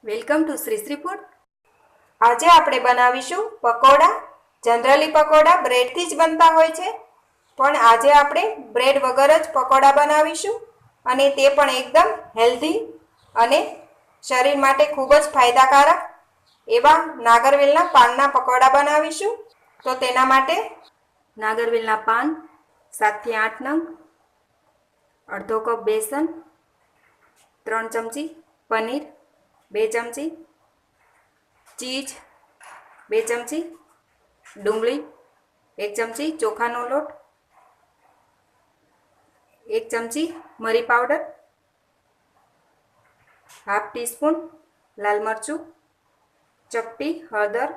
Welcome to Shri Shri food. આજે આપણે બનાવીશું પકોડા. જનરલી પકોડા બ્રેડથી જ બનતા હોય છે, પણ આજે આપણે બ્રેડ વગર જ પકોડા બનાવીશું અને તે પણ એકદમ હેલ્ધી અને શરીર માટે ખૂબ જ ફાયદાકારક એવા નાગરવેલના પાનના પકોડા બનાવીશું. તો તેના માટે નાગરવેલના પાન 7 થી 8 નંગ, અડધો કપ બેસન, 3 ચમચી પનીર, 2 ચમચી ચીઝ, 2 ચમચી ડુંગળી, 1 ચમચી ચોખાનો લોટ, 1 ચમચી મરી પાવડર, હાફ ટીસ્પૂન લાલ મરચું, ચપટી હળદર,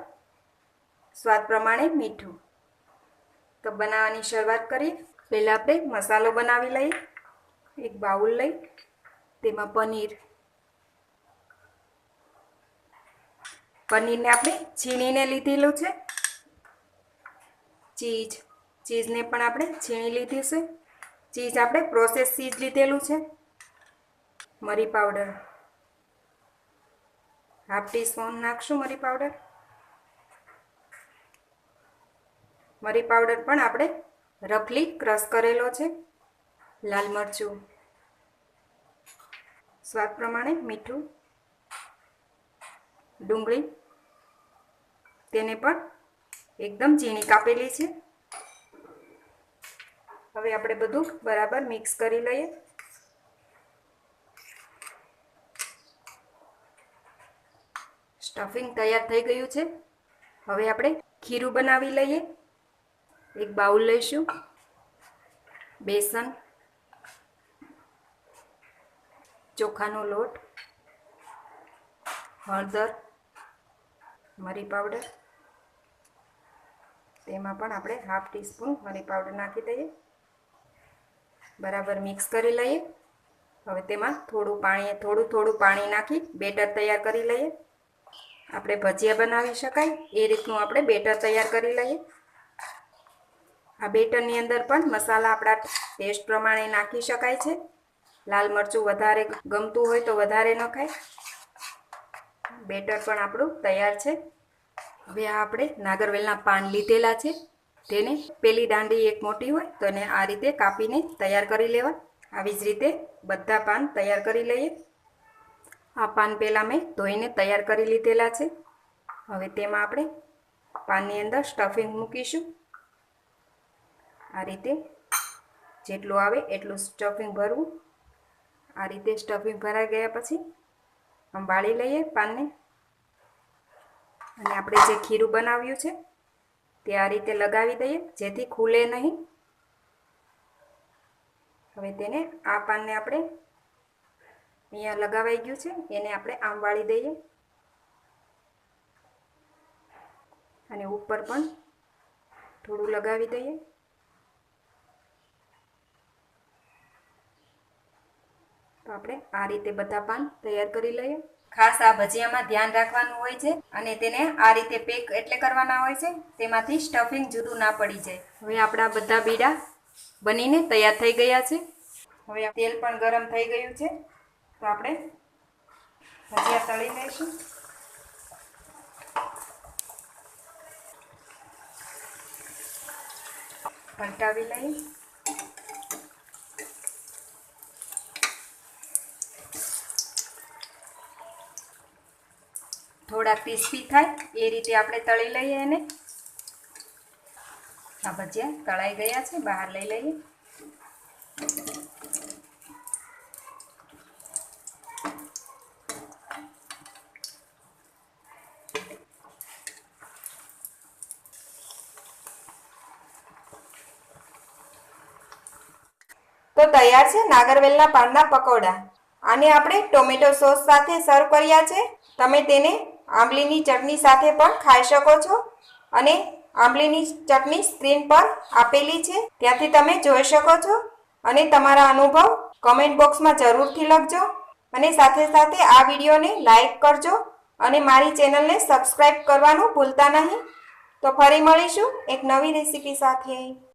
સ્વાદ પ્રમાણે મીઠું. તો બનાવવાની શરૂઆત કરીએ. પહેલાં આપણે મસાલો બનાવી લઈએ. એક બાઉલ લઈ તેમાં પનીરને આપણે છીણીને લીધેલું છે. ચીઝને પણ આપણે છીણી લીધી છે. ચીઝ આપણે પ્રોસેસ ચીઝ લીધેલું છે. મરી પાવડર હાફ ટીસ્પૂન નાખશું. મરી પાવડર પણ આપણે રફલી ક્રશ કરેલો છે. લાલ મરચું, સ્વાદ પ્રમાણે મીઠું, ડુંગળી તેને પણ એકદમ ઝીણી કાપેલી છે. હવે આપણે બધું બરાબર મિક્સ કરી લઈએ. સ્ટફિંગ તૈયાર થઈ ગયું છે. હવે આપણે ખીરું બનાવી લઈએ. એક બાઉલ લઈશું. બેસન, ચોખાનો લોટ, હળદર, મરી પાવડર, તેમાં પણ આપણે હાફ ટીસ્પૂન મરી પાવડર નાખી દઈએ. બરાબર મિક્સ કરી લઈએ. હવે તેમાં થોડું પાણી નાખી બેટર તૈયાર કરી લઈએ. આપણે ભજીયા બનાવી શકાય એ રીતનું આપણે બેટર તૈયાર કરી લઈએ. આ બેટરની અંદર પણ મસાલા આપણા ટેસ્ટ પ્રમાણે નાખી શકાય છે. લાલ મરચું વધારે ગમતું હોય તો વધારે નખાય. બેટર પણ આપણું તૈયાર છે. હવે આપણે નાગરવેલના પાન લીધેલા છે, તેને પેલી દાંડી એક મોટી હોય તો એને આ રીતે કાપીને તૈયાર કરી લેવા. આવી જ રીતે બધા પાન તૈયાર કરી લઈએ. આ પાન પહેલાં મેં ધોઈને તૈયાર કરી લીધેલા છે. હવે તેમાં આપણે પાનની અંદર સ્ટફિંગ મૂકીશું. આ રીતે જેટલું આવે એટલું સ્ટફિંગ ભરવું. આ રીતે સ્ટફિંગ ભરાઈ ગયા પછી આમ વાળી લઈએ પાનને. અને આપણે જે ખીરું બનાવ્યું છે તે આ રીતે લગાવી દઈએ જેથી ખુલે નહીં. હવે તેને આ પાનને આપણે અહીંયા લગાવાઈ ગયું છે એને આપણે આમ વાળી દઈએ. અને ઉપર પણ થોડું લગાવી દઈએ. તો આપણે આ રીતે બધા પાન તૈયાર કરી લઈએ. ખાસ આ ભજીયામાં ધ્યાન રાખવાનું હોય છે અને તેને આ રીતે પેક એટલે કરવાના હોય છે તેમાંથી સ્ટફિંગ જુદું ના પડી જાય. હવે આપણા બધા બીડા બનીને તૈયાર થઈ ગયા છે. હવે તેલ પણ ગરમ થઈ ગયું છે તો આપણે ભજીયા તળી લઈશું. પલટાવી લઈએ. થોડા ક્રિસ્પી થાય એ રીતે આપણે તળી લઈએ એને. આ ભજીયા તળાઈ ગયા છે, બહાર લઈ લઈએ. તો તૈયાર છે નાગરવેલના પાનના પકોડા. આને આપણે ટોમેટો સોસ સાથે સર્વ કર્યા છે. તમે તેને આંબલીની ચટણી સાથે પણ ખાઈ શકો છો અને આંબલીની ચટણી સ્ક્રીન પર આપેલી છે, ત્યાંથી તમે જોઈ શકો છો. અને તમારા અનુભવ કમેન્ટ બોક્સમાં જરૂરથી લખજો અને સાથે સાથે આ વિડીયોને લાઈક કરજો અને મારી ચેનલને સબસ્ક્રાઈબ કરવાનું ભૂલતા નહીં. તો ફરી મળીશું એક નવી રેસીપી સાથે.